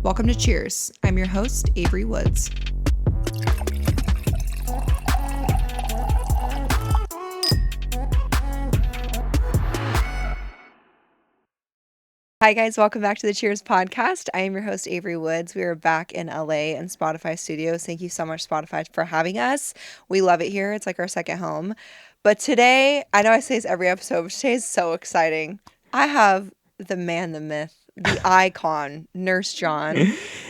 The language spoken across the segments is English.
Welcome to Cheers. I'm your host, Avery Woods. Hi, guys. Welcome back to the Cheers podcast. I am your host, Avery Woods. We are back in LA and Spotify Studios. Thank you so much, Spotify, for having us. We love it here. It's like our second home. But today, I know I say this every episode, but today is so exciting. I have the man, the myth, the icon, Nurse John,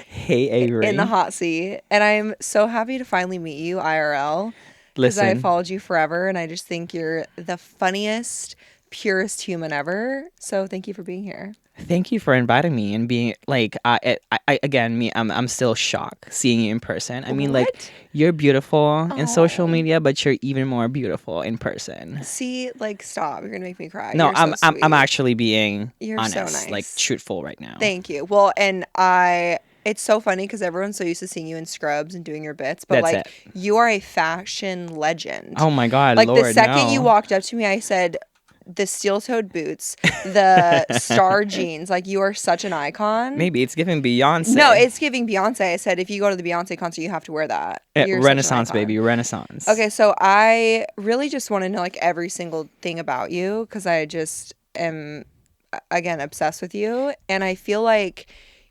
Hey, Avery. in the hot seat. And I'm so happy to finally meet you IRL because I Listen, followed you forever. And I just think you're the funniest, purest human ever. So thank you for being here. thank you for inviting me and being like, I'm still shocked seeing you in person. I mean, like, What? you're beautiful in social Oh. media, but you're even more beautiful in person. See, like, stop. You're going to make me cry. No, You're so I'm sweet. actually being You're so honest, like nice. truthful right now. Thank you. Well, and it's so funny because everyone's so used to seeing you in scrubs and doing your bits, but That's like, it. you are a fashion legend. Oh my God, Like, Lord, the second you no. walked up to me, I said, the steel-toed boots, the star jeans, like, you are such an icon. Maybe it's giving Beyonce. No, it's giving Beyonce. I said, if you go to the Beyonce concert, you have to wear that. You're such an Renaissance, icon. baby, Renaissance. Okay, so I really just want to know like every single thing about you because I just am again obsessed with you, and I feel like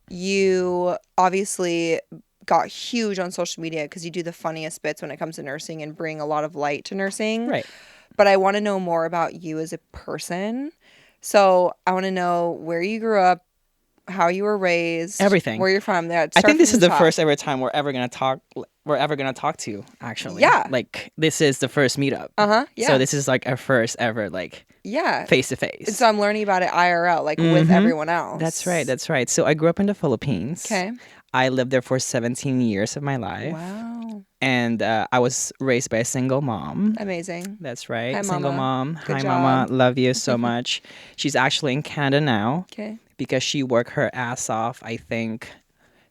you obviously got huge on social media because you do the funniest bits when it comes to nursing and bring a lot of light to nursing. Right. But I want to know more about you as a person. So I want to know where you grew up, how you were raised, Everything. where you're from. I Start think this from is the top. first ever time we're ever gonna talk. We're ever gonna talk to you, actually. Yeah. Like, this is the first meetup. Yeah. So this is like our first ever like Yeah. face to face. And so I'm learning about it IRL, like with everyone else. That's right. That's right. So I grew up in the Philippines. Okay. I lived there for 17 years of my life. Wow. And I was raised by a single mom. Amazing. That's right. Hi, Single Mama. mom. Good Hi, job. Mama. Love you so much. She's actually in Canada now Okay. because she worked her ass off, I think,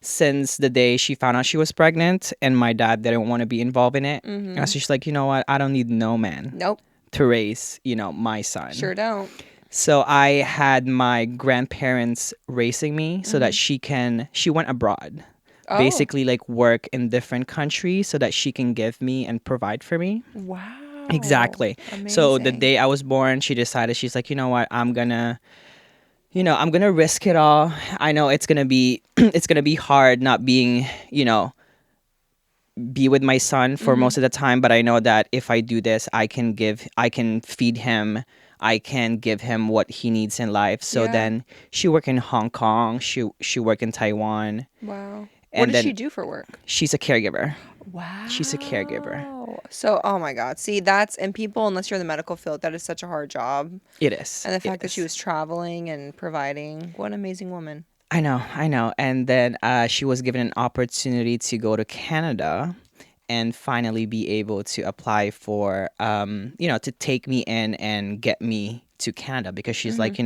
since the day she found out she was pregnant, and my dad didn't want to be involved in it. So she's like, you know what? I don't need no man Nope. to raise, my son. Sure don't. So I had my grandparents raising me so that she went abroad. Oh. Basically, like, work in different countries so that she can give me and provide for me. Wow. Exactly. So the Amazing. day I was born, she decided, she's like, you know what? I'm gonna risk it all. I know it's gonna be it's gonna be hard not being, be with my son for most of the time, but I know that if I do this, I can feed him, I can give him what he needs in life. So Yeah. then she worked in Hong Kong, she worked in Taiwan. Wow. What And does then she do for work? she's a caregiver. Wow. She's a caregiver. So, oh my God. See, and people, unless you're in the medical field, that is such a hard job. It is. And the It fact that she is. was traveling and providing, what an amazing woman. I know. And then she was given an opportunity to go to Canada and finally be able to apply for, to take me in and get me to Canada, because she's like,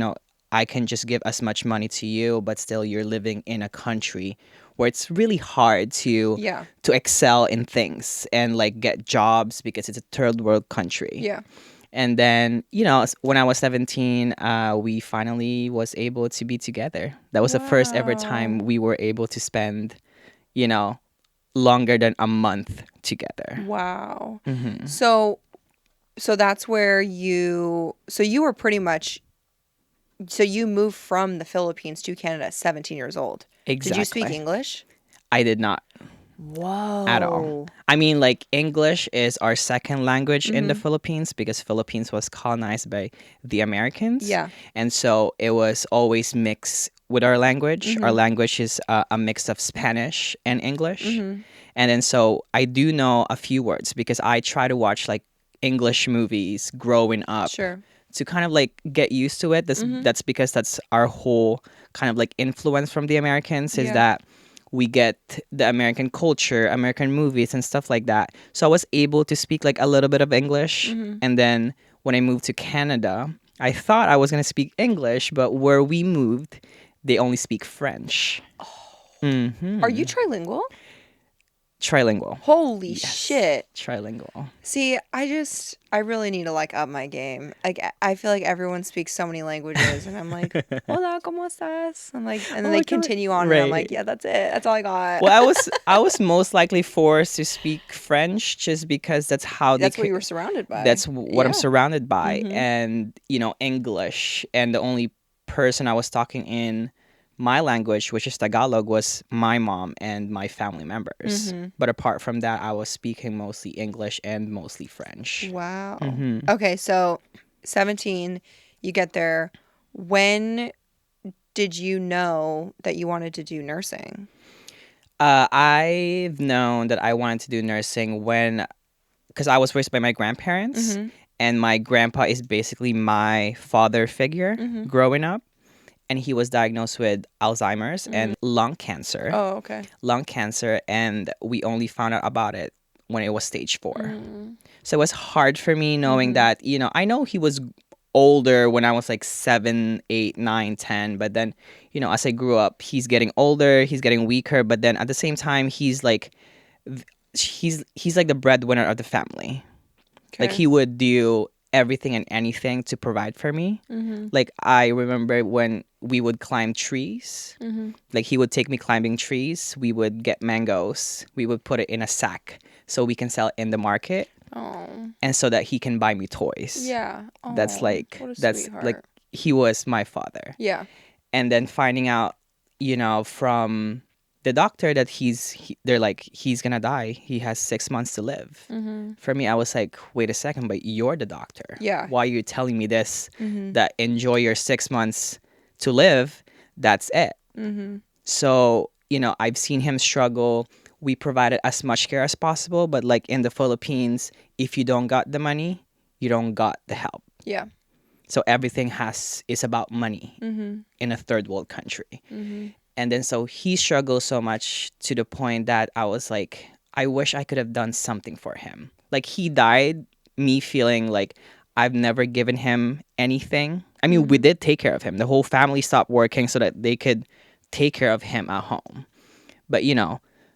I can just give as much money to you, but still you're living in a country where it's really hard to Yeah. excel in things and like get jobs because it's a third world country. Yeah. And then, when I was 17, we finally was able to be together. That was the first ever time we were able to spend, longer than a month together. Wow. Mm-hmm. So that's where so you were pretty much, so you moved from the Philippines to Canada at 17 years old. Exactly. Did you speak English? I did not Whoa. at all. I mean, like, English is our second language in the Philippines because Philippines was colonized by the Americans. Yeah. And so it was always mixed with our language. Our language is a mix of Spanish and English. And then so I do know a few words because I try to watch like English movies growing up. Sure. To kind of like get used to it. That's because that's our whole kind of like influence from the Americans, is Yeah. that we get the American culture, American movies and stuff like that. So I was able to speak like a little bit of English. And then when I moved to Canada, I thought I was going to speak English, but where we moved, they only speak French. Are you trilingual? Trilingual. Holy Yes. shit. Trilingual. See, I really need to like up my game. Like I feel like everyone speaks so many languages and I'm like, "Hola, ¿cómo estás?" I'm like, and then Oh they my God. continue on and I'm like, Right. "Yeah, that's it. That's all I got." Well, I was most likely forced to speak French just because that's how they That's what could. you were surrounded by. That's what I'm Yeah. surrounded by, Mhm. and English, and the only person I was talking in my language, which is Tagalog, was my mom and my family members. Mhm. But apart from that, I was speaking mostly English and mostly French. Wow. Hmm. Okay, so 17, you get there. When did you know that you wanted to do nursing? I've known that I wanted to do nursing because I was raised by my grandparents, Mhm. and my grandpa is basically my father figure Mhm. growing up, and he was diagnosed with Alzheimer's and lung cancer. Oh, okay. And we only found out about it when it was stage 4. Mm. So it was hard for me knowing that, I know he was older when I was like 7, 8, 9, 10, but then, as I grew up, he's getting older, he's getting weaker, but then at the same time, he's like the breadwinner of the family. Like Okay. he would do everything and anything to provide for me. Mhm. Like I remember when we would climb trees. Mhm. Like he would take me climbing trees. We would get mangoes. We would put it in a sack so we can sell it in the market, Oh. and so that he can buy me toys. Yeah. That's Oh, like what a that's like sweetheart. he was my father. Yeah. And then finding out, from the doctor that they're like he's gonna die. He has 6 months to live. Mhm. For me, I was like, wait a second, but you're the doctor. Yeah. Why are you telling me this? Mhm. That enjoy your 6 months to live. That's it. Mhm. So, I've seen him struggle. We provided as much care as possible, but like in the Philippines, if you don't got the money, you don't got the help. Yeah. So everything is about money Mhm. in a third world country. Mhm. And then so he struggled so much to the point that I was like, I wish I could have done something for him. Like he died, me feeling like I've never given him anything. I mean, we did take care of him. The whole family stopped working so that they could take care of him at home. But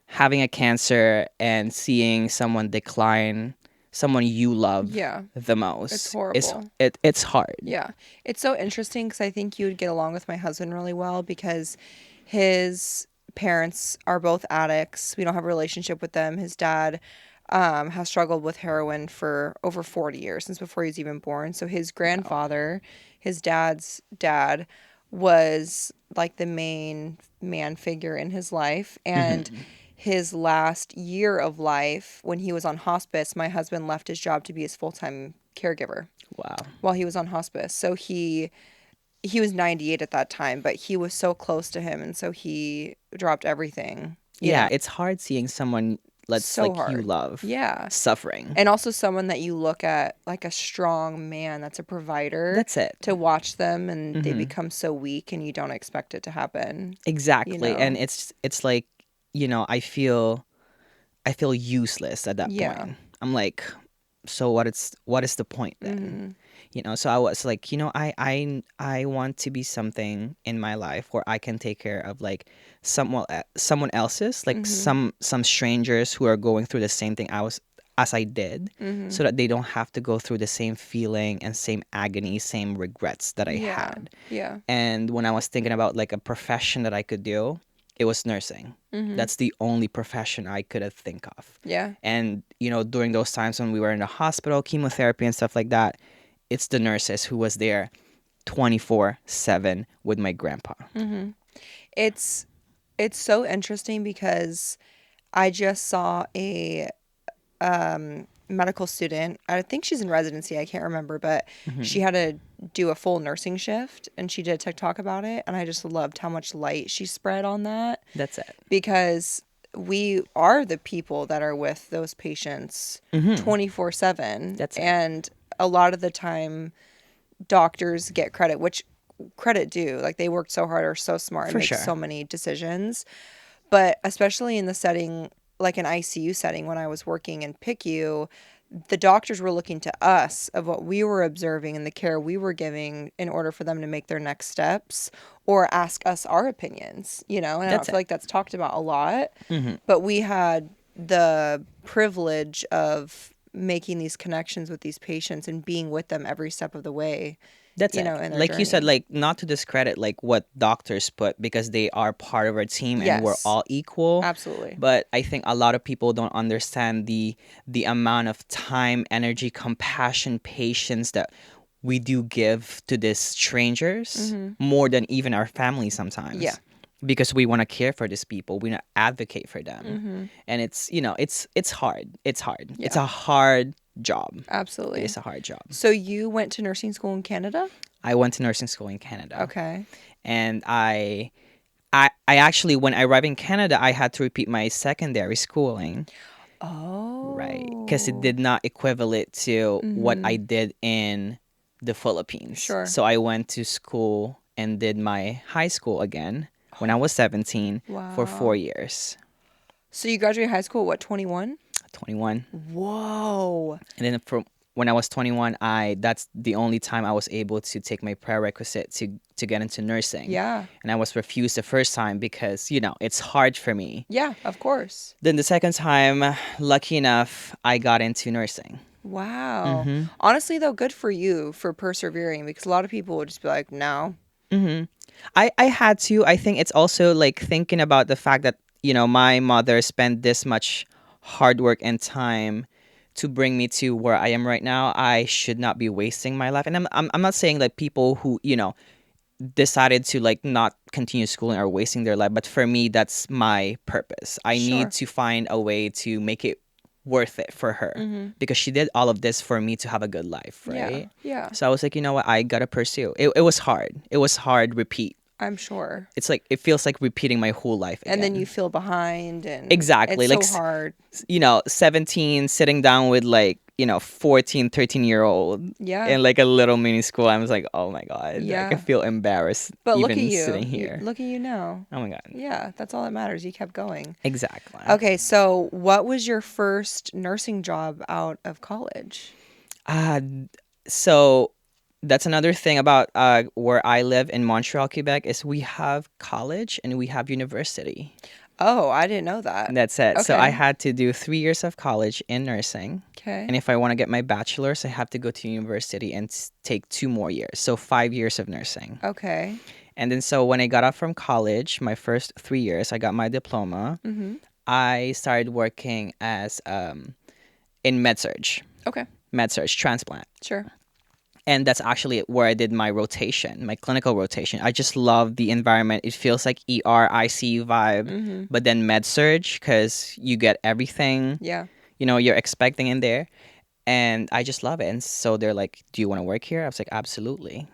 having a cancer and seeing someone decline, someone you love Yeah. the It's most, horrible. it's hard. Yeah. It's so interesting because I think you would get along with my husband really well because his parents are both addicts. We don't have a relationship with them. His dad has struggled with heroin for over 40 years, since before he was even born. So his grandfather, his dad's dad, was like the main man figure in his life. And his last year of life, when he was on hospice, my husband left his job to be his full-time caregiver Wow. while he was on hospice. So he was 98 at that time, but he was so close to him, and so he dropped everything. Yeah, it's hard seeing someone that's So like you hard. love Yeah. suffering. And also someone that you look at like a strong man that's a provider. That's it. To watch them and they become so weak and you don't expect it to happen. Exactly. And know? it's like, I feel useless at that Yeah. point. I'm like, so what is the point then? So I was like, I want to be something in my life where I can take care of like someone else's, like some strangers who are going through the same thing as I did, so that they don't have to go through the same feeling and same agony, same regrets that I had. Yeah. And when I was thinking about like a profession that I could do, it was nursing. That's the only profession I could have think of. Yeah. And during those times when we were in the hospital, chemotherapy and stuff like that, it's the nurses who was there 24/7 with my grandpa. It's so interesting because I just saw a medical student. I think she's in residency. I can't remember, but she had to do a full nursing shift and she did a TikTok about it. And I just loved how much light she spread on that That's it. because we are the people that are with those patients 24/7. That's it. And a lot of the time, doctors get credit, which credit due. Like they worked so hard, are so smart, and For make sure. so many decisions. But especially in the setting, like an ICU setting, when I was working in PICU, the doctors were looking to us of what we were observing and the care we were giving in order for them to make their next steps or ask us our opinions, and I don't That's feel it. like that's talked about a lot. But we had the privilege of making these connections with these patients and being with them every step of the way, That's you it. know, in their Like you said, journey. like not to discredit like what doctors put because they are part of our team and we're Yes, all equal. absolutely. But I think a lot of people don't understand the amount of time, energy, compassion, patience that we do give to these strangers more than even our family Yeah. sometimes. Because we want to care for these people, we want to advocate for them, and it's it's hard. It's hard. It's Yeah. a hard job. It Absolutely. is a hard job. So you went to nursing school in Canada? I went to nursing school in Canada. Okay. And I actually when I arrived in Canada, I had to repeat my secondary schooling, right? Because it Oh. did not equivalent to what I Mm-hmm. did in the Philippines. Sure. So I went to school and did my high school again when I was 17 for 4 Wow. years. So you graduated high school at what, 21? 21. Whoa. And then from when I was 21, I that's the only time I was able to take my prerequisite to get into nursing. Yeah. And I was refused the first time because, it's hard for me. Yeah, of course. Then the second time, lucky enough, I got into nursing. Wow. Honestly, though, good for you for persevering because a lot of people would just be like, no. I had to. I think it's also like thinking about the fact that, my mother spent this much hard work and time to bring me to where I am right now. I should not be wasting my life. And I'm not saying that people who, decided to like not continue schooling are wasting their life, but for me that's my purpose. I need Sure. to find a way to make it worth it for her because she did all of this for me to have a good life, Yeah. right? Yeah. So I was like, you know what, I gotta pursue it. It was hard. It was hard repeat. I'm sure. It's like it feels like repeating my whole life again. And then you feel behind and Exactly. it's Like so hard. 17 sitting down with like 14, 13-year-old Yeah. in like a little mini school. I was like, oh my god, I Yeah. can feel embarrassed But look even at you. sitting here. Look at you now. Oh my god. Yeah, that's all that matters. You kept going. Exactly. Okay, so what was your first nursing job out of college? Uh, so that's another thing about where I live in Montreal, Quebec, is we have college and we have university. Oh, I didn't know that. And that's it. So I Okay. had to do 3 years of college in nursing. Okay. And if I want to get my bachelor's, I have to go to university and take 2 more years. So 5 years of nursing. Okay. And then so when I got out from college, my first 3 years, I got my diploma. Mm-hmm. I started working as in med-surg, Okay. med-surg transplant. Sure. And that's actually where I did my rotation, my clinical rotation. I just love the environment. It feels like ER, ICU vibe, but then med-surg because you get everything, Yeah. you're expecting in there. And I just love it. And so they're like, do you want to work here? I was like, absolutely.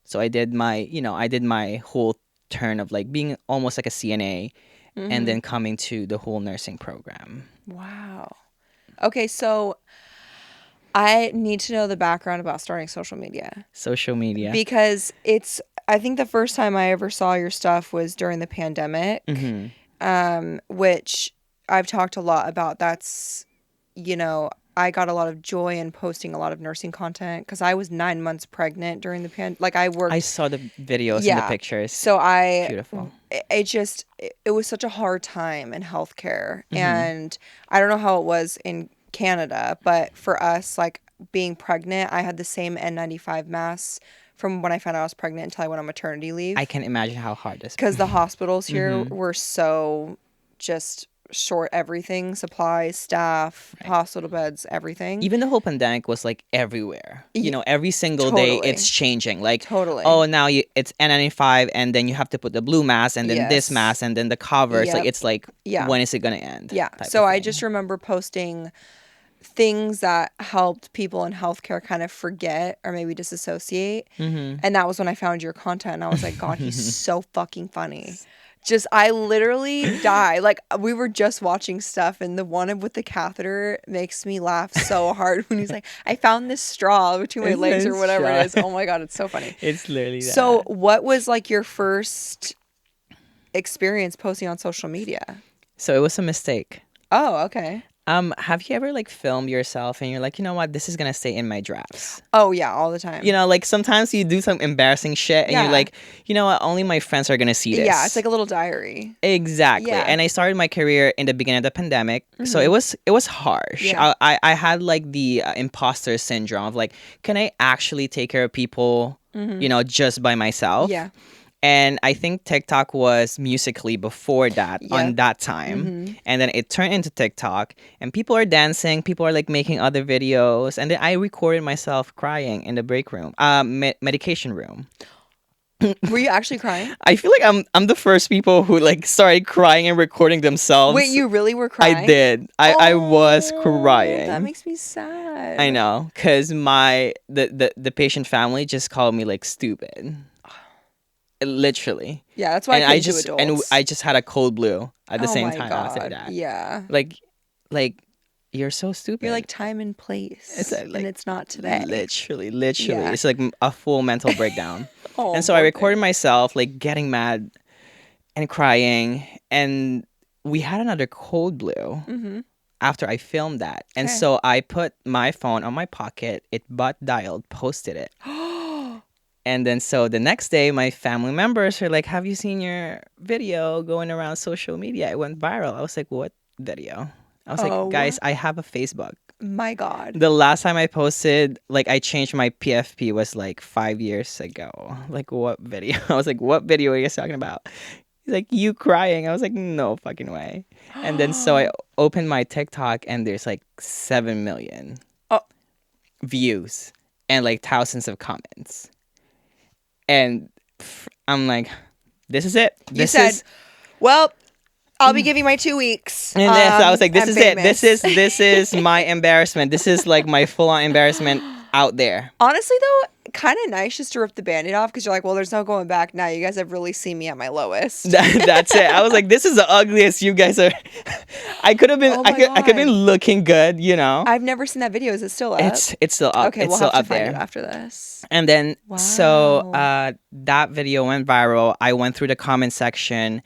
So I did my whole turn of like being almost like a CNA and then coming to the whole nursing program. Wow. Okay, so I need to know the background about starting social media Social media. because I think the first time I ever saw your stuff was during the pandemic, which I've talked a lot about. That's, I got a lot of joy in posting a lot of nursing content because I was 9 months pregnant during the like I worked. I saw the videos and the Yeah. pictures. So Beautiful. it was such a hard time in healthcare. And I don't know how it was in Canada, but for us, like being pregnant, I had the same N95 masks from when I found out I was pregnant until I went on maternity leave. I can imagine how hard this Because the hospitals here were so just short everything, supplies, staff, hospital beds, everything. Even the whole pandemic was like everywhere. Ye- Every single day totally. it's changing. Like, Totally. oh, now it's N95 and then you have to put the blue mask and then this Yes. mask and then the covers. Yep. Like, it's like, Yeah. when is it going to end? Yeah. type So of I thing. just remember posting things that helped people in healthcare kind of forget or maybe disassociate. And that was when I found your content. And I was like, God, he's so fucking funny. I literally die. Like, we were just watching stuff, and the one with the catheter makes me laugh so hard when he's like, I found this straw between my It's legs or this whatever straw. it is. Oh my God, it's so funny. It's literally that. So, what was like your first experience posting on social media? So it was a mistake. Oh, okay. Have you ever like filmed yourself and you're like, you know what, this is gonna stay in my drafts? Oh yeah, all the You time. know, like sometimes you do some embarrassing shit and you're Yeah. like, you know what, only my friends are gonna see Yeah, it's this. like a little diary. Exactly. Yeah. And I started my career in the beginning of the pandemic. So Mhm. it was harsh. Yeah. I had like the imposter syndrome of like, can I actually take care of people, Mhm. you know, just by myself? Yeah. And I think TikTok was Musically before that, on Yep. that time. Mhm. And then it turned into TikTok, and people are dancing, people are like making other videos. And then I recorded myself crying in the break room, medication room. Were you actually crying? I feel like I'm the first people who like started crying and recording Wait, themselves. you really were I crying? did. I was Oh, that crying. makes me I sad. know, cause my the patient family just called me like stupid, literally, Yeah, that's why I couldn't do and adults. I just had a cold blue at the Oh same my time after God. that. Yeah. Like, like you're so You're stupid. like time and It's place, and like it's not today. literally, Yeah. it's like a full mental breakdown. Oh, And so I poor recorded thing. myself like getting mad and crying, and we had another cold blue Mm-hmm. after I filmed that. And Okay. so I put my phone on my pocket, it butt dialed, posted it. And then so the next day, my family members are like, "Have you seen your video going around social media? It went viral." I was like, "What video?" I was like, Oh "Guys, I have a Facebook." my God. The last time I posted, like I changed my PFP was like 5 years ago. Like what video? I was like, "What video are you guys talking about?" He's like, "You crying?" I was like, "No fucking way." And then so I opened my TikTok and there's like 7 million Oh, views and like thousands of comments. And I'm like, this is it. you This said, is well, I'll be giving my 2 weeks. and then so I was like, this I'm is it. famous. This is my embarrassment. This is like my full on embarrassment out there. Honestly, though, kind of nice just to rip the band-aid off because you're like, well, there's no going back now. You guys have really seen me at my lowest. That's it. I was like, this is the ugliest you guys are. Oh my I could have been God. looking good, you know. I've never seen that video. Is it still up? It's still up. Okay, It's we'll still have to up find it there. after this. And then so Wow. that video went viral. I went through the comment section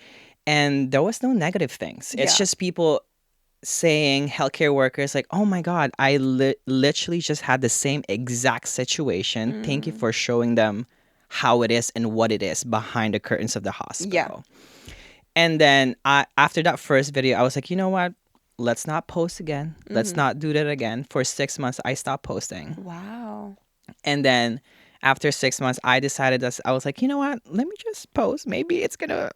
and there was no negative things. It's Yeah. just people saying, healthcare workers like, "Oh my god, I literally just had the same exact situation. Thank you Mm. for showing them how it is and what it is behind the curtains of the Yeah. hospital." And then after that first video, I was like, "You know what? Let's not post again. Let's Mhm. not do that again." For 6 months, I stopped posting. Wow. And then after 6 months, I decided that I was like, you know what? Let me just post. Maybe it's gonna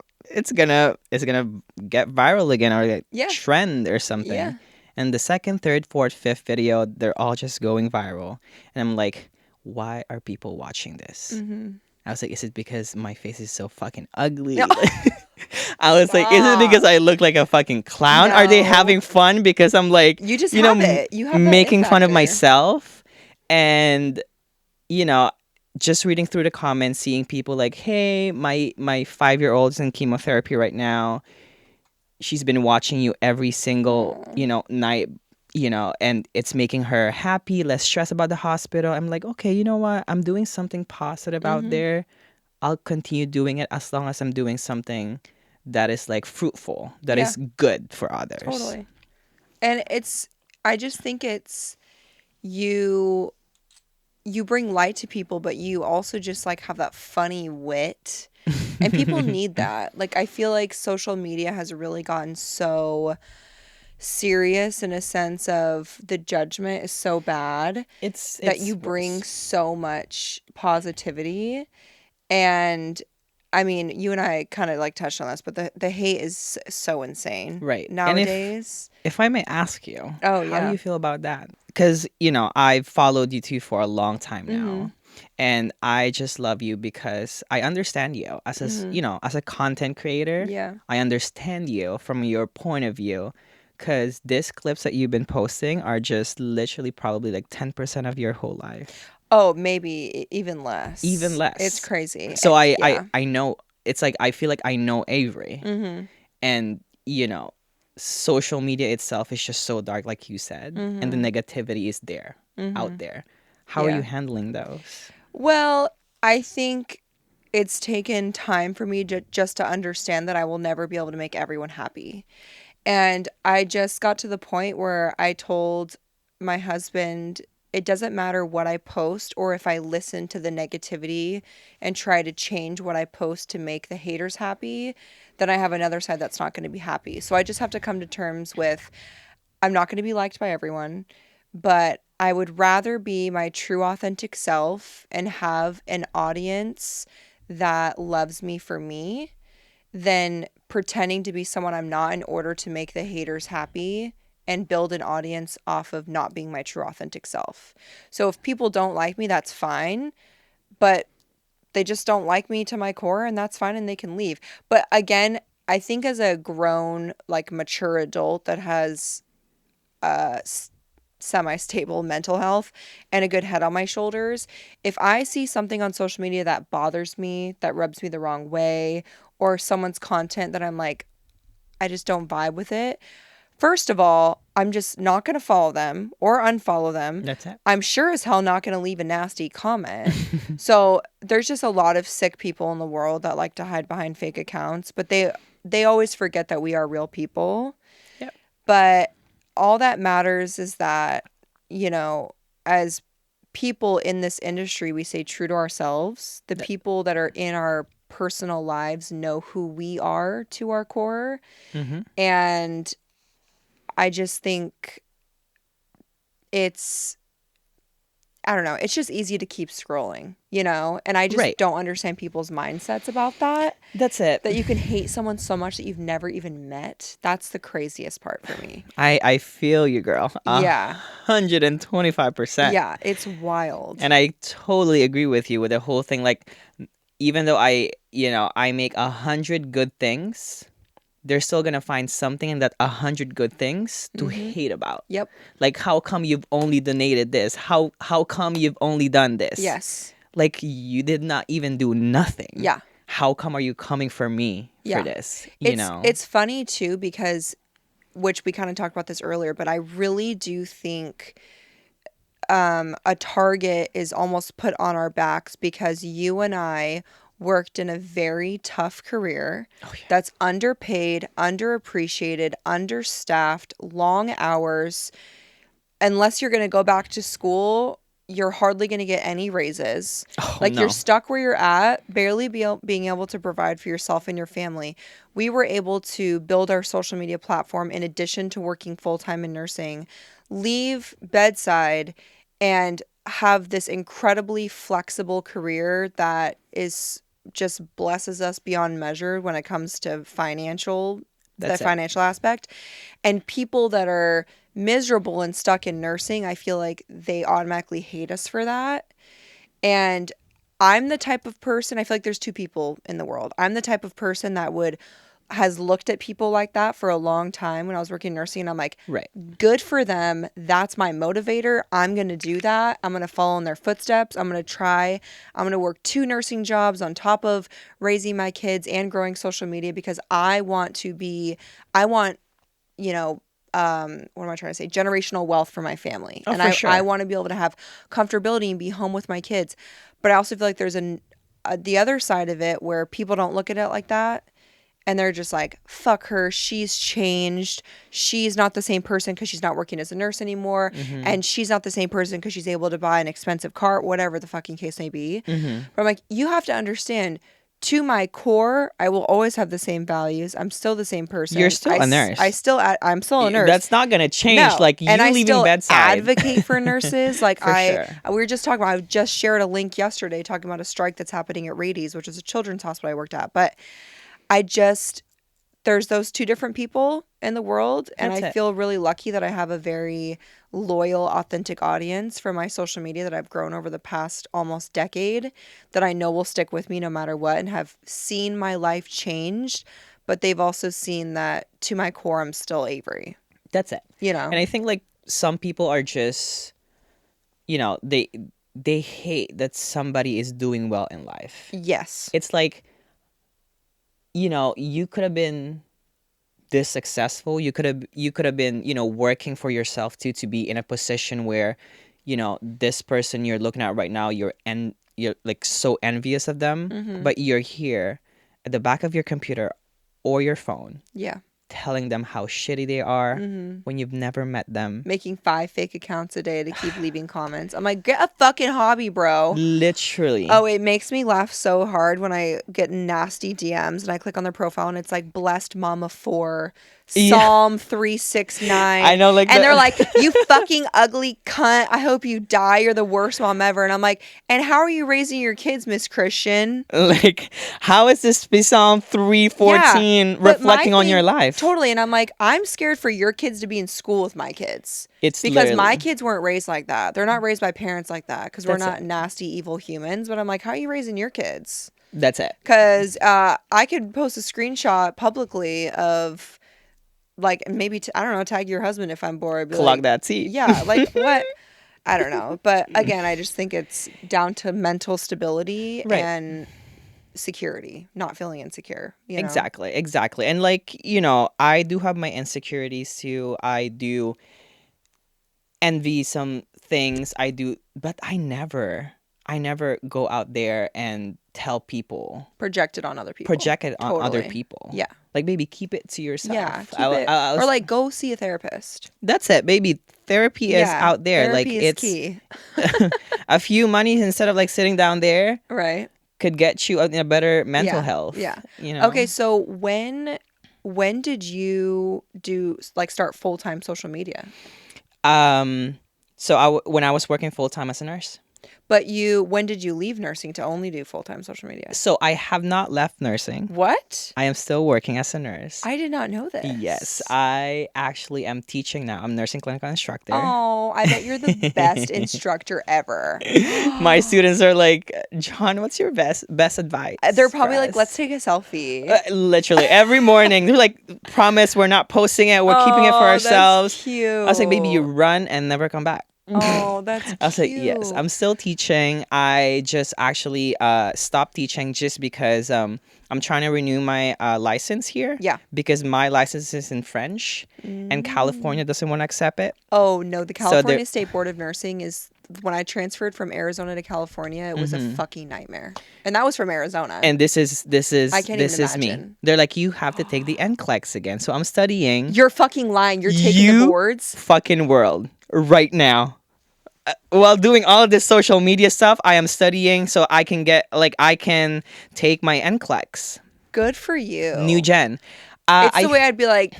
get viral again or like Yeah. trend or Yeah. something. And the second, third, fourth, fifth video, they're all just going viral. And I'm like, why are people watching this? Mm-hmm. I was like, is it because my face is so fucking ugly? No. I was like, is it because Stop. I look like a fucking clown? Are they No. having fun because I'm like, You just you know, have it. You have that it making fun of factor. myself? And you know, just reading through the comments, seeing people like, "Hey, my 5-year-old's in chemotherapy right now. She's been watching you every single, Aw. you know, night, you know, and it's making her happy, less stressed about the hospital." I'm like, "Okay, you know what? I'm doing something positive out Mm-hmm. there. I'll continue doing it as long as I'm doing something that is like fruitful, that Yeah. is good for others." Totally. And I just think it's you you bring light to people, but you also just like have that funny wit. And people need that. Like I feel like social media has really gotten so serious in a sense of the judgment is so bad that It's you bring worse. so much positivity. And I mean, you and I kind of like touched on this, but the hate is so insane Right. And nowadays. if I may ask you, Oh how do yeah. you feel about that? Because, you know, I've followed you two for a long time Mm-hmm. now. And I just love you because I understand you as Mm-hmm. you know, as a content creator. Yeah. I understand you from your point of view. Because these clips that you've been posting are just literally probably like 10% of your whole life, Oh, maybe even less. even It's less. crazy. So Yeah. I know, it's like I feel like I know Avery. Mm-hmm. And you know, social media itself is just so dark, like you said, and the Mm-hmm. negativity is there, Mm-hmm. out there. How are you Yeah. handling those? Well, I think it's taken time for me to just to understand that I will never be able to make everyone happy. And I just got to the point where I told my husband, it doesn't matter what I post or if I listen to the negativity and try to change what I post to make the haters happy, then I have another side that's not going to be happy. So I just have to come to terms with I'm not going to be liked by everyone, but I would rather be my true authentic self and have an audience that loves me for me than pretending to be someone I'm not in order to make the haters happy and build an audience off of not being my true authentic self. So if people don't like me, that's fine, but they just don't like me to my core, and that's fine and they can leave. But again, I think as a grown, like mature adult that has semi-stable mental health and a good head on my shoulders, if I see something on social media that bothers me, that rubs me the wrong way, or someone's content that I'm like, I just don't vibe with it, first of all, I'm just not going to follow them or unfollow them. That's it. I'm sure as hell not going to leave a nasty comment. So there's just a lot of sick people in the world that like to hide behind fake accounts, but they always forget that we are real people. Yep. But all that matters is that, you know, as people in this industry, we stay true to ourselves. The people that are in our personal lives know who we are to our core. Mm-hmm. And I just think it's, I don't know, it's just easy to keep scrolling, you know? And I just Right. don't understand people's mindsets about that. That's it. That you can hate someone so much that you've never even met. That's the craziest part for me. I feel you, girl. Yeah. 125%. Yeah, it's wild. And I totally agree with you with the whole thing. Like, even though I make 100 good things, they're still gonna find something in that 100 good things to hate about. Yep. Like, how come you've only donated this? How come you've only done this? Yes. Like, you did not even do nothing. Yeah. How come are you coming for me Yeah. for this? You know? It's funny too because, which we kind of talked about this earlier, but I really do think a target is almost put on our backs because you and I worked in a very tough career that's underpaid, underappreciated, understaffed, long hours. Unless you're going to go back to school, you're hardly going to get any raises. Like no. you're stuck where you're at, barely being able to provide for yourself and your family. We were able to build our social media platform in addition to working full-time in nursing, leave bedside, and have this incredibly flexible career that is just blesses us beyond measure when it comes to That's it. financial aspect. And people that are miserable and stuck in nursing, I feel like they automatically hate us for that. And I'm the type of person, I feel like there's two people in the world. I'm the type of person that has looked at people like that for a long time when I was working in nursing, and I'm like, Right. good for them. That's my motivator. I'm going to do that. I'm going to follow in their footsteps. I'm going to try. I'm going to work 2 nursing jobs on top of raising my kids and growing social media because I want, you know, what am I trying to say? Generational wealth for my family. Oh, And for I sure. want to be able to have comfortability and be home with my kids. But I also feel like there's the other side of it where people don't look at it like that. And they're just like, fuck her. She's changed. She's not the same person because she's not working as a nurse anymore. And she's not the same person because she's able to buy an expensive car, whatever the fucking case may be. But I'm like, you have to understand, to my core, I will always have the same values. I'm still the same person. You're still a nurse. I'm still a nurse. That's not gonna change. No. Like, you and I leaving still bedside. advocate for nurses. Like For sure. we were just talking about, I just shared a link yesterday talking about a strike that's happening at Rady's, which is a children's hospital I worked at. But there's those two different people in the world. And That's I it. feel really lucky that I have a very loyal, authentic audience for my social media that I've grown over the past almost decade that I know will stick with me no matter what and have seen my life changed. But they've also seen that to my core, I'm still Avery, That's it. you know? And I think, like, some people are just, they hate that somebody is doing well in life. Yes. It's like, you could have been this successful. You could have been, working for yourself too, to be in a position where, this person you're looking at right now, you're like so envious of them, but you're here at the back of your computer or your phone Yeah. telling them how shitty they are when you've never met them. Making 5 fake accounts a day to keep leaving comments. I'm like, get a fucking hobby, bro. Literally. Oh, it makes me laugh so hard when I get nasty DMs and I click on their profile and it's like blessed mama 4, Yeah. Psalm 369. I know, like, and the- they're like, you fucking ugly cunt. I hope you die. You're the worst mom ever. And I'm like, and how are you raising your kids, Miss Christian? Like, how is this Psalm 3:14 but my reflecting on your thing- life? Totally. And I'm like, I'm scared for your kids to be in school with my kids. It's Because my literally- kids weren't raised like that. They're not raised by parents like that because we're That's not nasty, evil humans. But I'm like, how are you raising your kids? That's it. Because I could post a screenshot publicly of, like, maybe, I don't know, tag your husband if I'm bored. Be Clog like, that tea. Yeah, like, what? I don't know. But again, I just think it's down to mental stability Right. and security, not feeling insecure. You know? Exactly. And like, you know, I do have my insecurities too. I do envy some things. I do, but I never go out there and tell people, Project it on other people. project it on other Totally. people. Yeah. Like, baby, keep it to yourself. Yeah, keep I it. was- Or like, go see a therapist. that's it, baby. Therapy is Yeah, out there. Like, therapy is it's key. a few monies instead of like sitting down there Right. could get you in a better mental Yeah, health. yeah. You know. Okay, so when did you start full-time social media? So when I was working full time as a nurse. But when did you leave nursing to only do full-time social media? So I have not left nursing. What? I am still working as a nurse. I did not know this. Yes, I actually am teaching now. I'm nursing clinical instructor. Oh, I bet you're the best instructor ever. My students are like, John, what's your best advice? They're probably for like, us?" let's take a selfie. Literally every morning they're like, promise we're not posting it. We're keeping it for Oh, that's ourselves. cute. I was like, baby, you run and never come back. Oh, that's cute. I was like, yes, I'm still teaching. I just actually stopped teaching just because I'm trying to renew my license here. Yeah. Because my license is in French and California doesn't want to accept it. Oh, no. The So California State Board of Nursing is, when I transferred from Arizona to California, it was a fucking nightmare. And that was from Arizona. And this is I can't this even is me. imagine. They're like, you have to take the NCLEX again. So I'm studying You're fucking lying. You're taking the You- boards. fucking world right now. While doing all of this social media stuff, I am studying so I can take my NCLEX. Good for you. New gen. It's the way I'd be like,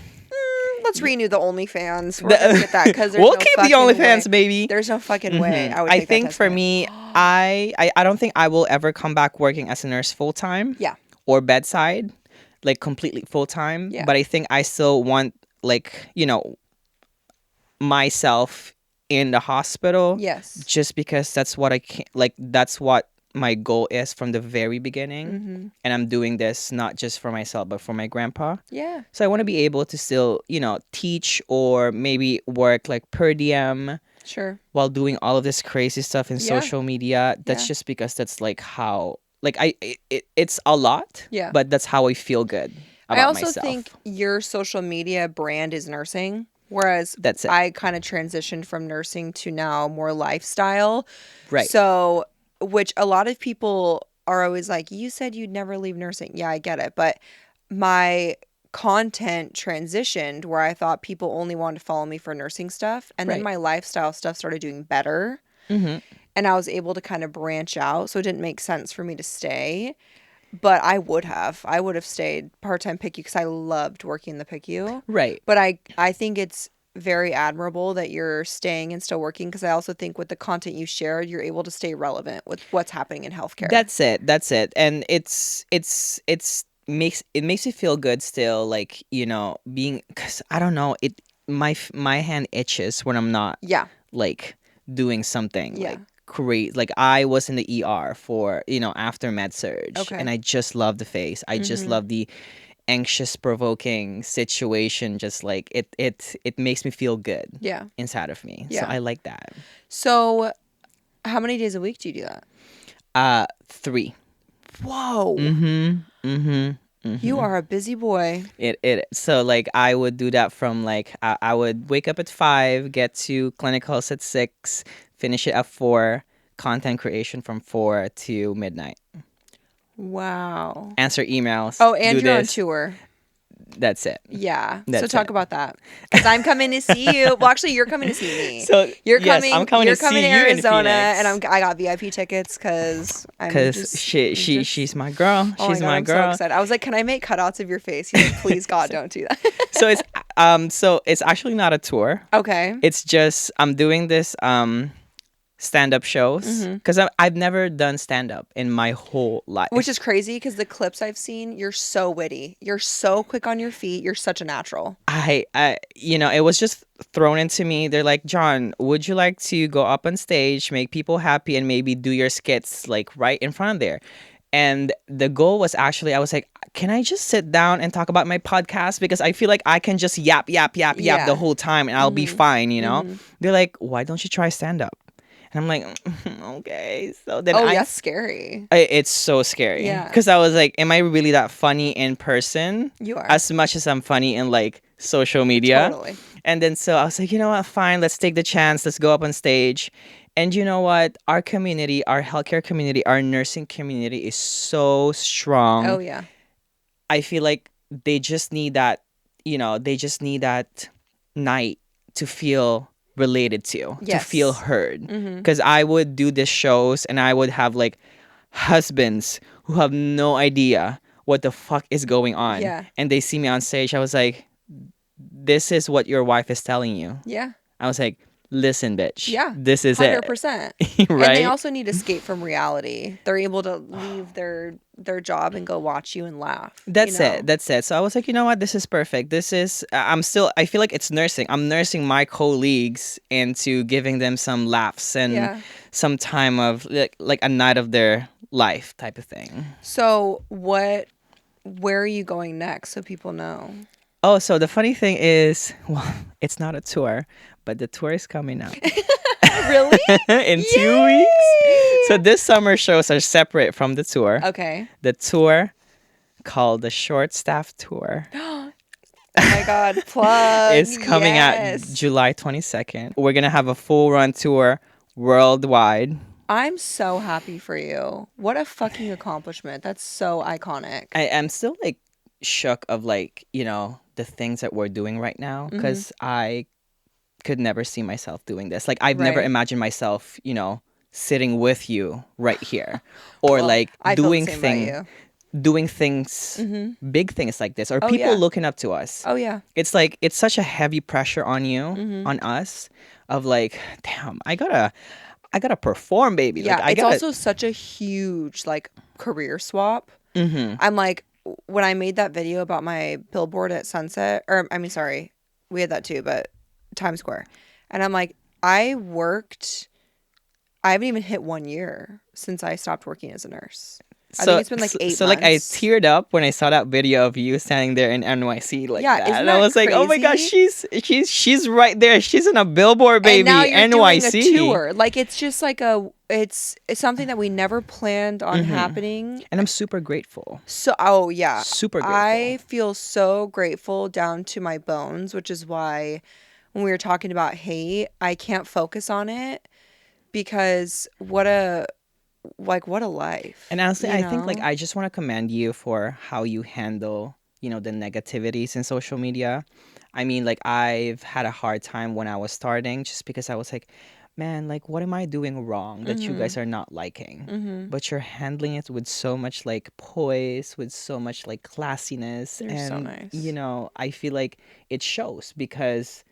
let's renew the OnlyFans. We're gonna get that because we'll keep the OnlyFans, baby. There's no fucking way. I would. I take that think test for now. me, I don't think I will ever come back working as a nurse full time. Yeah. Or bedside, like completely full time. Yeah. But I think I still want, like, you know, myself in the hospital. Yes. Just because that's what I can, like, that's what my goal is from the very beginning. Mm-hmm. And I'm doing this not just for myself, but for my grandpa. Yeah. So I want to be able to still, you know, teach or maybe work like per diem Sure. while doing all of this crazy stuff in Yeah. social media. That's Yeah. just because that's like how, like, it's a lot. Yeah. But that's how I feel good about I also myself. think your social media brand is nursing, whereas That's it. I kind of transitioned from nursing to now more lifestyle. Right. So, which a lot of people are always like, you said you'd never leave nursing. Yeah, I get it. But my content transitioned where I thought people only wanted to follow me for nursing stuff. And then Right. my lifestyle stuff started doing better. Mm-hmm. And I was able to kind of branch out. So it didn't make sense for me to stay. But I would have stayed part-time PICU because I loved working in the PICU. Right. But I think it's very admirable that you're staying and still working because I also think with the content you shared, you're able to stay relevant with what's happening in healthcare. That's it. And it makes you feel good still, like, you know, being, because I don't know, my hand itches when I'm not yeah. like doing something Yeah. like great. Like, I was in the ER for, you know, after med surge, Okay. and I just love the face. I just love the anxious provoking situation. Just like it makes me feel good Yeah. inside of me. Yeah. So I like that. So how many days a week do you do that? 3. Whoa. Mm-hmm. You are a busy boy. It so like I would do that from like I would wake up at 5, get to clinicals at 6, finish it at 4, content creation from 4 to midnight, Wow. answer emails. Oh, and do you're on this. tour. That's it. Yeah. So That's talk it. about that. Because I'm coming to see you. Well, actually, you're coming to see me. So You're yes, coming. I'm coming You're to coming see to you in Arizona, and Phoenix I got VIP tickets because because she's my girl. Oh my She's god, my I'm so girl. excited. I was like, can I make cutouts of your face? He's like, please God, don't do that. So it's actually not a tour. Okay. It's just I'm doing this stand-up shows because I've never done stand-up in my whole life. Which is crazy because the clips I've seen, you're so witty. You're so quick on your feet. You're such a natural. It was just thrown into me. They're like, John, would you like to go up on stage, make people happy, and maybe do your skits like right in front of there? And the goal was actually, I was like, can I just sit down and talk about my podcast? Because I feel like I can just yap the Yeah. whole time and I'll be fine. They're like, why don't you try stand up? And I'm like, okay. So then Oh, that's scary. it's so scary. Yeah. Because I was like, am I really that funny in person? You are. As much as I'm funny in like social media. Totally. And then so I was like, you know what? Fine. Let's take the chance. Let's go up on stage. And you know what? Our community, our healthcare community, our nursing community is so strong. Oh, yeah. I feel like they just need that, they just need that night to feel related to Yes. feel heard. Because I would do these shows and I would have like husbands who have no idea what the fuck is going on. Yeah. And they see me on stage. I was like, this is what your wife is telling you. Yeah. I was like, listen, bitch. Yeah. This is 100%. it. Right? And they also need to escape from reality. They're able to leave their job and go watch you and laugh. That's it. That's it. So I was like, you know what? This is perfect. I feel like it's nursing. I'm nursing my colleagues into giving them some laughs and some time of like a night of their life type of thing. So where are you going next so people know? Oh, so the funny thing is, well, it's not a tour, but the tour is coming up. Really? In 2 weeks. So this summer shows are separate from the tour. Okay. The tour called the Short Staff Tour. Oh my God, plug. It's coming out July 22nd. We're going to have a full run tour worldwide. I'm so happy for you. What a fucking accomplishment. That's so iconic. I am still like shook of like, the things that we're doing right now because I could never see myself doing this. Like I've never imagined myself, sitting with you right here or Well, like I doing feel the same about doing things, big things like this, or people yeah. looking up to us. Oh yeah. It's like it's such a heavy pressure on you, on us, of like, damn, I gotta perform, baby. Yeah, like, it's also such a huge like career swap. I'm like, when I made that video about my billboard at Sunset, or I mean, sorry, we had that too, but Times Square, and I'm like, I haven't even hit 1 year since I stopped working as a nurse. I think it's been like 8 months. So like I teared up when I saw that video of you standing there in NYC like that. Isn't And that I was like, oh my gosh, crazy? she's right there. She's in a billboard, baby. And now you're NYC. doing a tour. Like it's just like it's something that we never planned on happening. And I'm super grateful. So oh yeah. Super grateful. I feel so grateful down to my bones, which is why when we were talking about hate, I can't focus on it because what a life. And honestly, I think like I just want to commend you for how you handle, the negativities in social media. I mean, like I've had a hard time when I was starting just because I was like, man, like what am I doing wrong that you guys are not liking? But you're handling it with so much like poise, with so much like classiness. You're and so nice. I feel like it shows because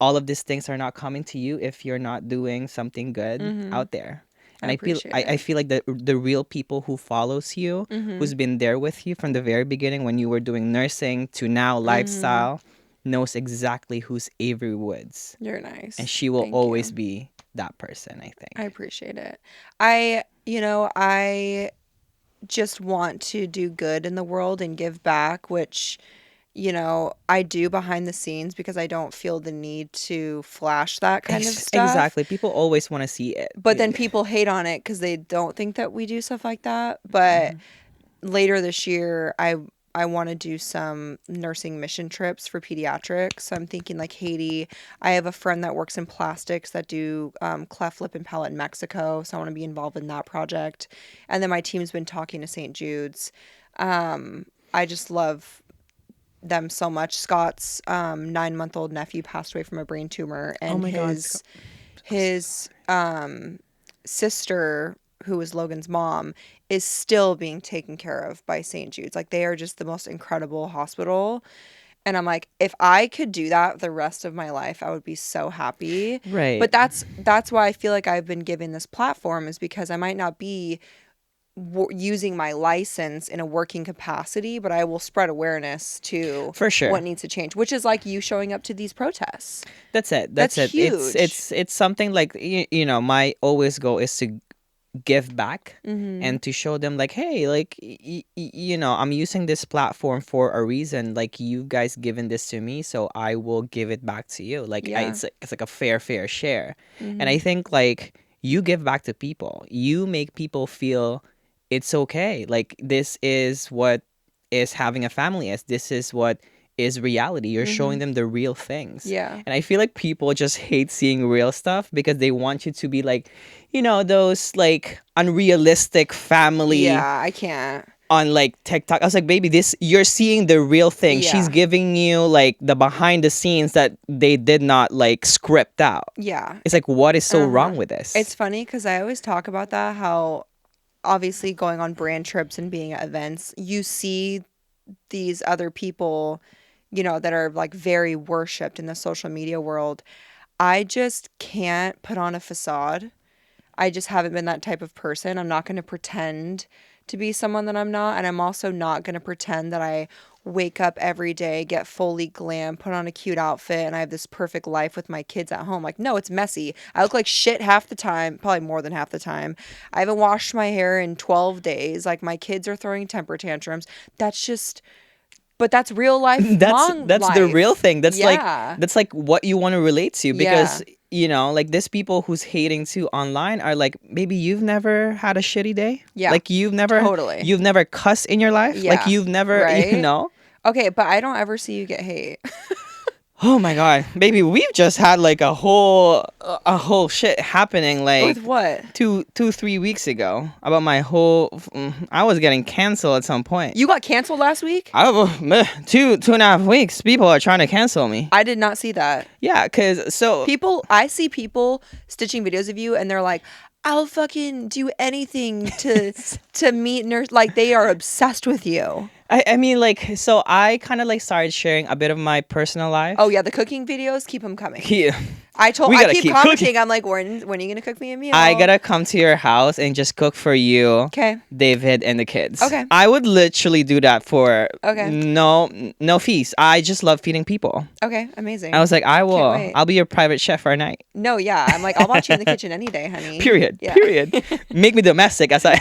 all of these things are not coming to you if you're not doing something good out there. And I feel like the real people who follows you, who's been there with you from the very beginning when you were doing nursing to now lifestyle, knows exactly who's Avery Woods. You're nice. And she will always be that person, I think. I appreciate it. I just want to do good in the world and give back, which I do behind the scenes because I don't feel the need to flash that kind of stuff. Exactly. People always want to see it. But then people hate on it because they don't think that we do stuff like that. But later this year, I want to do some nursing mission trips for pediatrics. So I'm thinking like Haiti. I have a friend that works in plastics that do cleft lip and palate in Mexico. So I want to be involved in that project. And then my team's been talking to St. Jude's. I just love them so much. Scott's 9-month-old nephew passed away from a brain tumor, Oh and my God, his sister, who was Logan's mom, is still being taken care of by St. Jude's. Like, they are just the most incredible hospital. And I'm like, if I could do that the rest of my life, I would be so happy. right. But that's why I feel like I've been given this platform, is because I might not be using my license in a working capacity, but I will spread awareness to For sure. what needs to change, which is like you showing up to these protests. That's it. That's It's huge. it's something like you know, my always goal is to give back Mm-hmm. and to show them like, hey, like you know, I'm using this platform for a reason. Like, you guys given this to me, so I will give it back to you. Like, Yeah. it's like a fair share. Mm-hmm. And I think like you give back to people, you make people feel it's okay. Like, this is what is having a family is. This is what is reality. You're showing them the real things. Yeah. And I feel like people just hate seeing real stuff because they want you to be like, you know, those like unrealistic family Yeah, I can't. on like TikTok. I was like, baby, this, you're seeing the real thing. Yeah. She's giving you like the behind the scenes that they did not like script out. Yeah. It's like, what is so wrong with this? It's funny because I always talk about that, how obviously going on brand trips and being at events, you see these other people, you know, that are like very worshipped in the social media world. I just can't put on a facade. I just haven't been that type of person. I'm not going to pretend to be someone that I'm not. And I'm also not going to pretend that I wake up every day, get fully glam, put on a cute outfit, and I have this perfect life with my kids at home. Like, no, it's messy. I look like shit half the time, probably more than half the time. I haven't washed my hair in 12 days. Like, my kids are throwing temper tantrums. That's just, but that's real life. That's the real thing. That's Yeah. like what you want to relate to, because Yeah. you know, like, these people who's hating too online are like, maybe you've never had a shitty day. Yeah, Like, you've never cussed in your life. Like, Yeah, you've never, you right? know. Okay, but I don't ever see you get hate. Oh my God, baby, we've just had like a whole shit happening like With what? 3 weeks ago about my whole. I was getting canceled at some point. You got canceled last week? Two and a half weeks. People are trying to cancel me. I did not see that. Yeah, cause so I see people stitching videos of you and they're like, I'll fucking do anything to meet nurse. Like, they are obsessed with you. I mean, like, so I kind of like started sharing a bit of my personal life. Oh yeah, the cooking videos, keep them coming. Yeah. I gotta keep keep commenting. cooking. I'm like, when are you gonna cook me a meal? I gotta come to your house and just cook for you, Okay. David, and the kids. Okay. I would literally do that for Okay. no fees. I just love feeding people. Okay, amazing. I was like, wait. I'll be your private chef for a night. No, yeah. I'm like, I'll watch you in the kitchen any day, honey. Period. Yeah. Period. Make me domestic, as I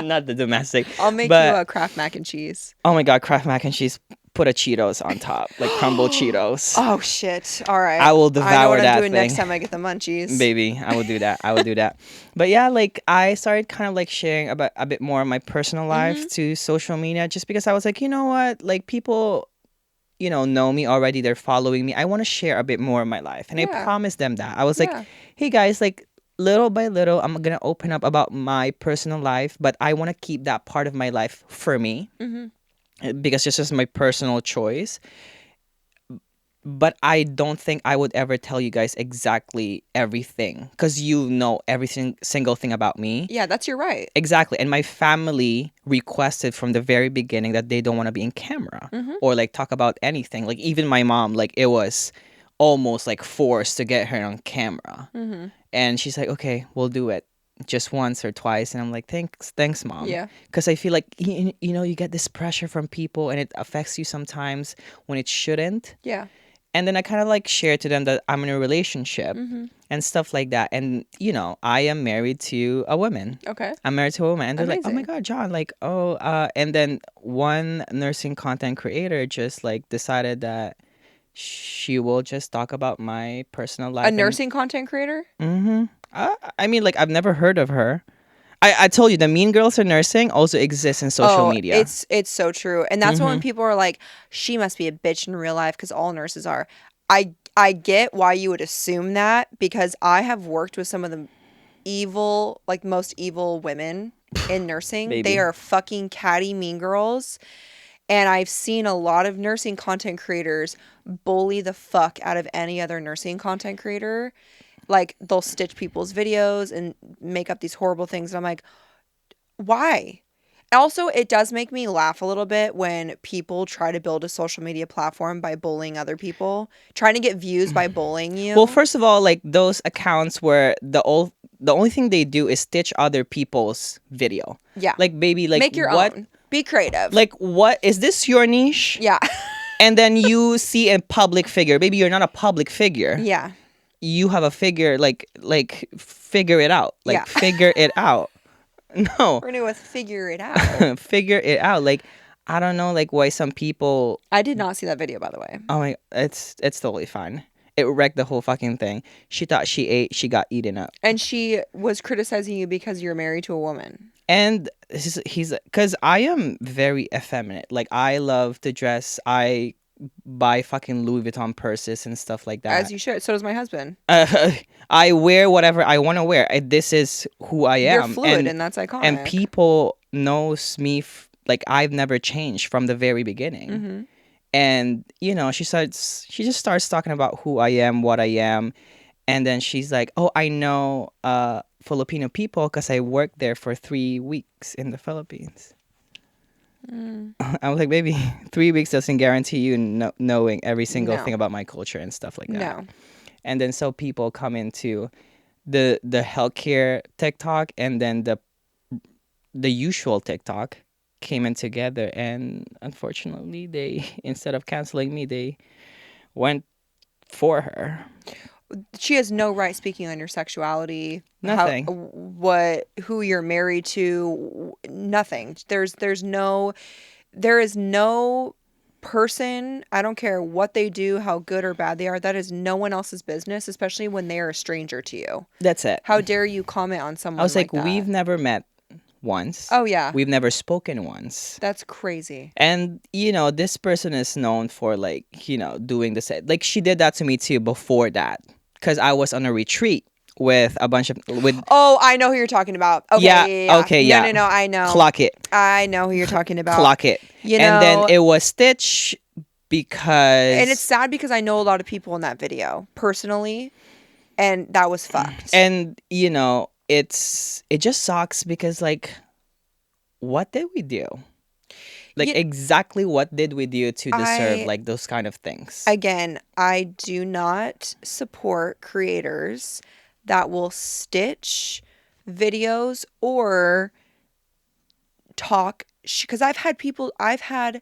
not the domestic. I'll make but, you a Kraft mac and cheese. Oh my God, Kraft mac and cheese. Put a Cheetos on top, like crumble Cheetos. Oh shit! All right. I will I know devour what that I'm doing thing. next time I get the munchies. Baby, I will do that. I will do that. But yeah, like, I started kind of like sharing about a bit more of my personal life to social media, just because I was like, you know what, like, people, you know me already. They're following me. I want to share a bit more of my life, and I Yeah. promised them that. I was Yeah. like, hey guys, like, little by little, I'm gonna open up about my personal life, but I want to keep that part of my life for me. Because this is my personal choice. But I don't think I would ever tell you guys exactly everything, because you know every single thing about me. Yeah, that's your right. Exactly. And my family requested from the very beginning that they don't want to be in camera or like talk about anything. Like, even my mom, like, it was almost like forced to get her on camera. And she's like, okay, we'll do it just once or twice. And I'm like, thanks, mom. Yeah. Because I feel like, you know, you get this pressure from people and it affects you sometimes when it shouldn't. Yeah. And then I kind of like share to them that I'm in a relationship and stuff like that. And, you know, I am married to a woman. Okay. I'm married to a woman. And they're like, oh my Amazing. God, John, like, and then one nursing content creator just like decided that she will just talk about my personal life. A nursing content creator? I mean, like, I've never heard of her. I told you, the Mean Girls in Nursing also exists in social media. It's so true. And that's when people are like, she must be a bitch in real life, because all nurses are. I get why you would assume that, because I have worked with some of the evil, like, most evil women in nursing. Baby. They are fucking catty mean girls. And I've seen a lot of nursing content creators bully the fuck out of any other nursing content creator. Like, they'll stitch people's videos and make up these horrible things. And I'm like, why? Also, it does make me laugh a little bit when people try to build a social media platform by bullying other people, trying to get views by bullying you. Well, first of all, like those accounts where the only thing they do is stitch other people's video. Yeah. Like, baby, like Make your what? own. Be creative. Like, what is this your niche? yeah. And then you see a public figure. Baby, you're not a public figure. yeah. You have a figure. Like figure it out. Like Yeah. figure it out. No, We're new with figure it out. figure it out. Like, I don't know, like why some people. I did not see that video, by the way. Oh my, it's totally fine. It wrecked the whole fucking thing. She thought she ate. She got eaten up. And she was criticizing you because you're married to a woman. And he's because I am very effeminate. Like, I love to dress. I buy fucking Louis Vuitton purses and stuff like that. As you should. So does my husband. I wear whatever I want to wear. This is who I am. You're fluid, and that's iconic. And people knows me like I've never changed from the very beginning. Mm-hmm. And she just starts talking about who I am, what I am, and then she's like, "Oh, I know Filipino people because I worked there for 3 weeks in the Philippines." I was like, "Baby, 3 weeks doesn't guarantee you knowing every single No. thing about my culture and stuff like that." No. And then so people come into the healthcare TikTok, and then the usual TikTok came in together, and unfortunately they, instead of canceling me, they went for her. She has no right speaking on your sexuality. Nothing. Who you're married to. Nothing. There is no person, I don't care what they do, how good or bad they are, that is no one else's business, especially when they are a stranger to you. That's it. How dare you comment on someone I was like, that? we've never met once. Oh, yeah. We've never spoken once. That's crazy. And this person is known for like, doing the set. Like, she did that to me too before that, because I was on a retreat with a bunch of Oh, I know who you're talking about. Okay, Yeah, okay, yeah. No, I know. Clock it. I know who you're talking about. Clock it. And then it was Stitch because... And it's sad because I know a lot of people in that video personally, and that was fucked. And, it just sucks because, like, what did we do? Like, exactly what did we do to deserve, like, those kind of things? Again, I do not support creators that will stitch videos or talk, because I've had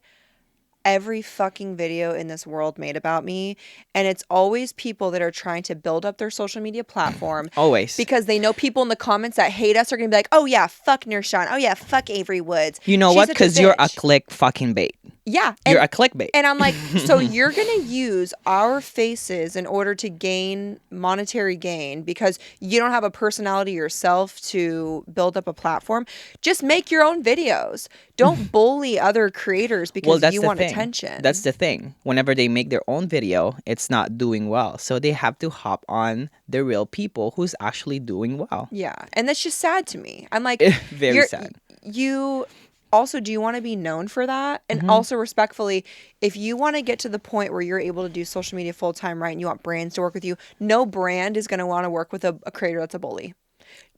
every fucking video in this world made about me, and it's always people that are trying to build up their social media platform. Always. Because they know people in the comments that hate us are going to be like, oh yeah, fuck Nershawn. Oh yeah, fuck Avery Woods. You know She's what? such Because you're a bitch." click fucking bait. Yeah. You're a clickbait. And I'm like, so you're going to use our faces in order to gain monetary gain because you don't have a personality yourself to build up a platform? Just make your own videos. Don't bully other creators because you want attention. That's the thing. Whenever they make their own video, it's not doing well. So they have to hop on the real people who's actually doing well. Yeah. And that's just sad to me. I'm like, Very sad. Also, do you want to be known for that? And also, respectfully, if you want to get to the point where you're able to do social media full time, right, and you want brands to work with you, no brand is going to want to work with a creator that's a bully.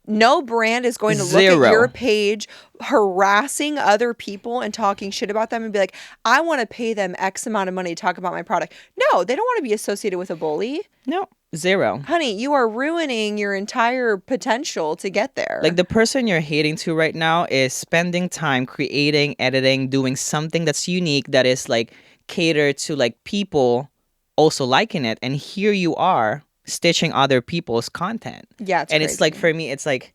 No brand is going to look at your page harassing other people and talking shit about them and be like, I want to pay them X amount of money to talk about my product. No, they don't want to be associated with a bully. No, zero. Honey, you are ruining your entire potential to get there. Like, the person you're hating to right now is spending time creating, editing, doing something that's unique, that is like catered to like people also liking it. And here you are stitching other people's content. Yeah, it's and crazy. It's like, for me, it's like,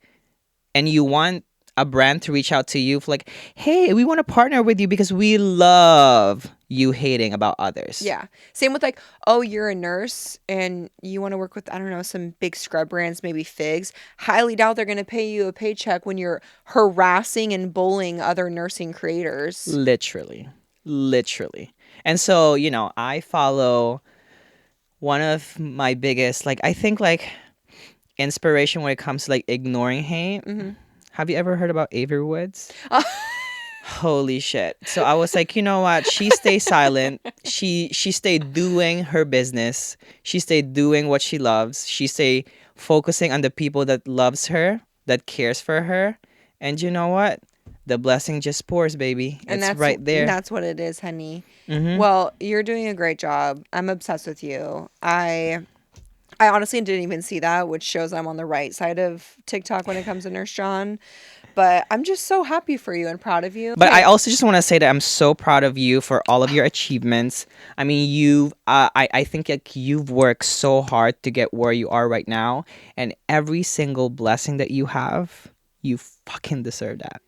and you want a brand to reach out to you for like, hey, we want to partner with you because we love you hating about others. Yeah. Same with like, oh, you're a nurse and you want to work with, I don't know, some big scrub brands, maybe Figs. Highly doubt they're going to pay you a paycheck when you're harassing and bullying other nursing creators. Literally. And so, I follow one of my biggest, like, I think, like, inspiration when it comes to like ignoring hate. Mm-hmm. Have you ever heard about Avery Woods? Holy shit. So I was like, you know what? She stayed silent. She stayed doing her business. She stayed doing what she loves. She stayed focusing on the people that loves her, that cares for her. And you know what? The blessing just pours, baby. And It's right there. that's what it is, honey. Mm-hmm. Well, you're doing a great job. I'm obsessed with you. I honestly didn't even see that, which shows I'm on the right side of TikTok when it comes to Nurse John. But I'm just so happy for you and proud of you. But I Okay. also just want to say that I'm so proud of you for all of your achievements. I mean, I think like you've worked so hard to get where you are right now, and every single blessing that you have, you fucking deserve that.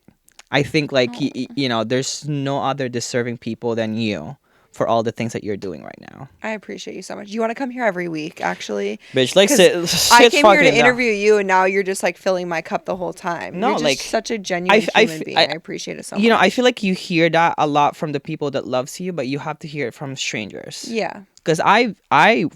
I think like you know, there's no other deserving people than you for all the things that you're doing right now. I appreciate you so much. You want to come here every week, actually? Bitch, like 'Cause sit, I sit came here to fucking down. interview you, and now you're just like filling my cup the whole time. No, You're just like, such a genuine human being. I appreciate it so You know, I much. feel like you hear that a lot from the people that loves you, but you have to hear it from strangers. Yeah. Cause I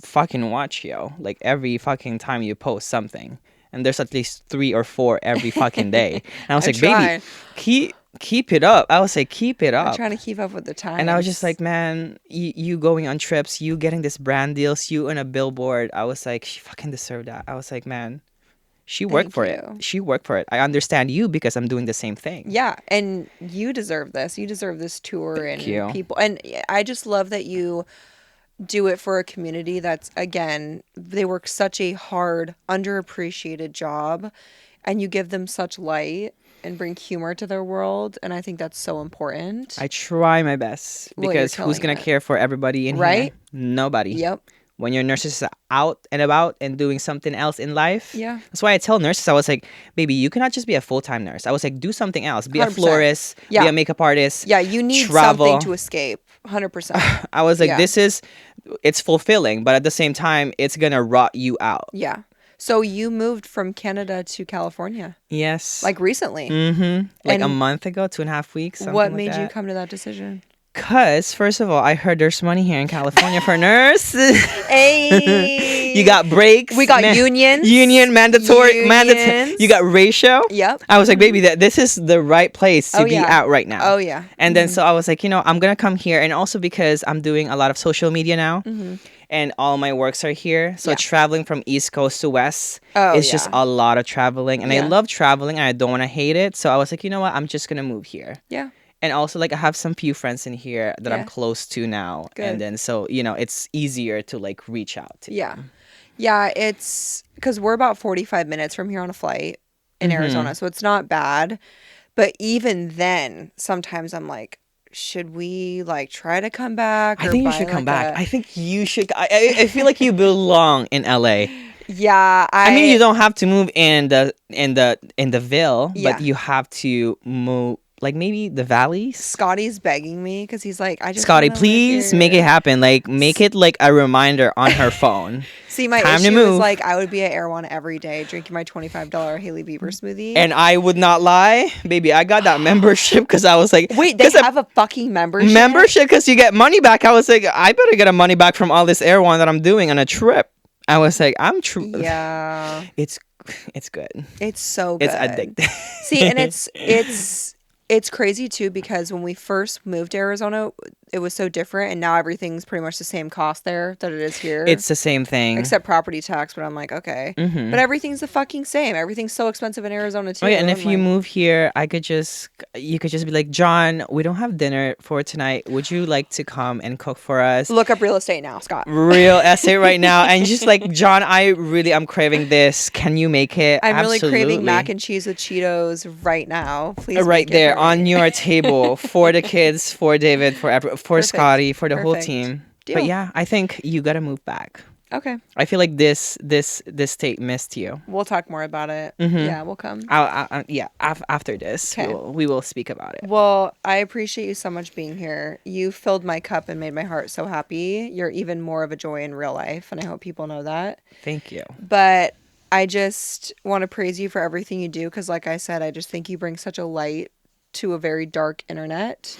fucking watch you like every fucking time you post something, and there's at least 3 or 4 every fucking day. And I was I'm like, baby, trying. keep it up. I was like, keep it I'm up. trying to keep up with the times. And I was just like, man, you going on trips, you getting this brand deals, you in a billboard. I was like, she fucking deserved that. I was like, man, she worked Thank for you. it. She worked for it. I understand you because I'm doing the same thing. Yeah, and you deserve this. You deserve this tour and you. people. And I just love that you do it for a community that's, again, they work such a hard, underappreciated job, and you give them such light and bring humor to their world. And I think that's so important. I try my best Well, you're because who's killing gonna it. care for everybody in here? Right? Nobody. Yep. When your nurse is out and about and doing something else in life. Yeah. That's why I tell nurses, I was like, baby, you cannot just be a full-time nurse. I was like, do something else. Be a 100%. florist, be Yeah. a makeup artist. Yeah, you need travel. something to escape. 100%. I was like, Yeah. it's fulfilling, but at the same time, it's gonna rot you out. Yeah. So you moved from Canada to California, Yes. like recently. Mm-hmm. Like a And month ago, 2.5 weeks. Something What like made you that. come to that decision? Cause first of all, I heard there's money here in California for nurses. Hey, You got breaks. we got unions. Union mandatory. Unions. You got ratio. Yep. I was like, baby, this is the right place to Oh, be yeah. at right now. Oh yeah. And then so I was like, you know, I'm gonna come here, and also because I'm doing a lot of social media now, and all my works are here. So Yeah. traveling from East Coast to West Oh, is just yeah. a lot of traveling, and I Yeah. love traveling, and I don't want to hate it. So I was like, you know what, I'm just gonna move here. Yeah. And also, like, I have some few friends in here that Yeah. I'm close to now, Good. and then so you know, it's easier to like reach out to. Yeah. Yeah. It's because we're about 45 minutes from here on a flight in Arizona, so it's not bad. But even then, sometimes I'm like, should we like try to come back? I or think you buy, should come like, back. I think you should. I feel like you belong in LA. Yeah. I mean, you don't have to move in the Ville, Yeah. but you have to move like maybe the valleys. Scotty's begging me because he's like, I just Scotty, wanna live please make it here. happen. Like, make it like a reminder on her phone. See, my Time to issue is move. like I would be at Erewhon every day drinking my $25 Haley Bieber smoothie. And I would not lie, baby. I got that membership because I was like, Wait, they 'cause have a fucking membership? membership because you get money back. I was like, I better get a money back from all this air one that I'm doing on a trip. I was like, I'm true. Yeah. It's good. It's so good. It's addictive. See, and it's crazy too because when we first moved to Arizona, it was so different, and now everything's pretty much the same cost there that it is here. It's the same thing. except property tax, but I'm like, okay. Mhm. But everything's the fucking same. Everything's so expensive in Arizona too. Oh yeah, and I'm if you like, move here, you could just be like, John, we don't have dinner for tonight. Would you like to come and cook for us? look up real estate now, Scott. Real essay right now, and just like, John, I'm craving this. Can you make it? I'm really craving Absolutely. mac and cheese with Cheetos right now. Please, Right make it there for on me. your table for the kids, for David, for Perfect. Scotty, for the whole Perfect. team. Deal. But yeah, I think you gotta move back. Okay, I feel like this state missed you. we'll talk more about it. Mhm. Yeah, we'll come. After this, Okay. we will speak about it. Well, I appreciate you so much being here. You filled my cup and made my heart so happy. You're even more of a joy in real life, and I hope people know that. Thank you. But I just want to praise you for everything you do because, like I said, I just think you bring such a light to a very dark internet.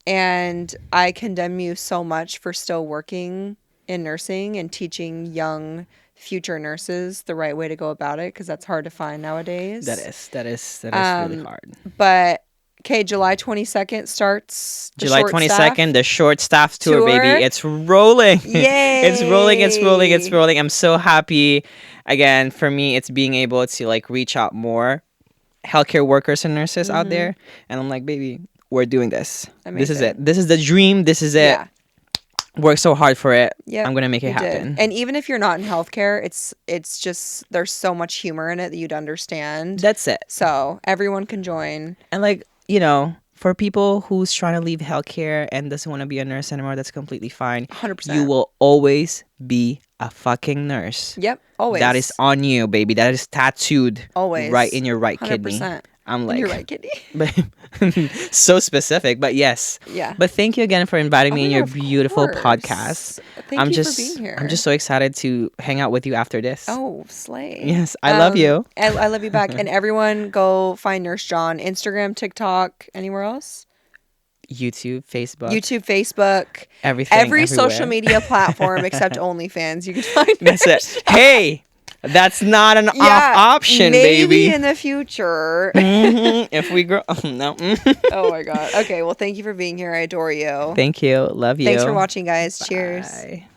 And I condemn you so much for still working in nursing and teaching young future nurses the right way to go about it because that's hard to find nowadays. That is really hard. But Okay, July 22nd starts the July short staff 22nd, the short staff tour, tour. baby. It's rolling. Yay! It's rolling, it's rolling, it's rolling. I'm so happy. Again, for me, it's being able to like reach out more healthcare workers and nurses out there. And I'm like, baby, we're doing this. This is Amazing. it. This is the dream. This is it. Yeah. Work so hard for it. Yep, I'm gonna make it you did. happen. And even if you're not in healthcare, it's just there's so much humor in it that you'd understand. That's it. So everyone can join. And like, you know, for people who's trying to leave healthcare and doesn't want to be a nurse anymore, that's completely fine. 100%. You will always be a fucking nurse. Yep, always. That is on you, baby. That is tattooed always right in your right 100%. kidney. I'm like, You're right, kidney. so specific, but yes. Yeah. But thank you again for inviting me in your of beautiful course. podcast. Thank I'm you just, for being here. I'm just so excited to hang out with you after this. Oh, slay. Yes, I love you. I love you back. And everyone go find Nurse John. Instagram, TikTok, anywhere else? YouTube, Facebook, Facebook, everything, every everywhere. social media platform except OnlyFans. You can find That's it. Hey, that's not an off option, maybe baby. in the future. If we grow, no. Oh my god. Okay, well, thank you for being here. I adore you. Thank you. Love you. Thanks for watching, guys. Cheers. Bye.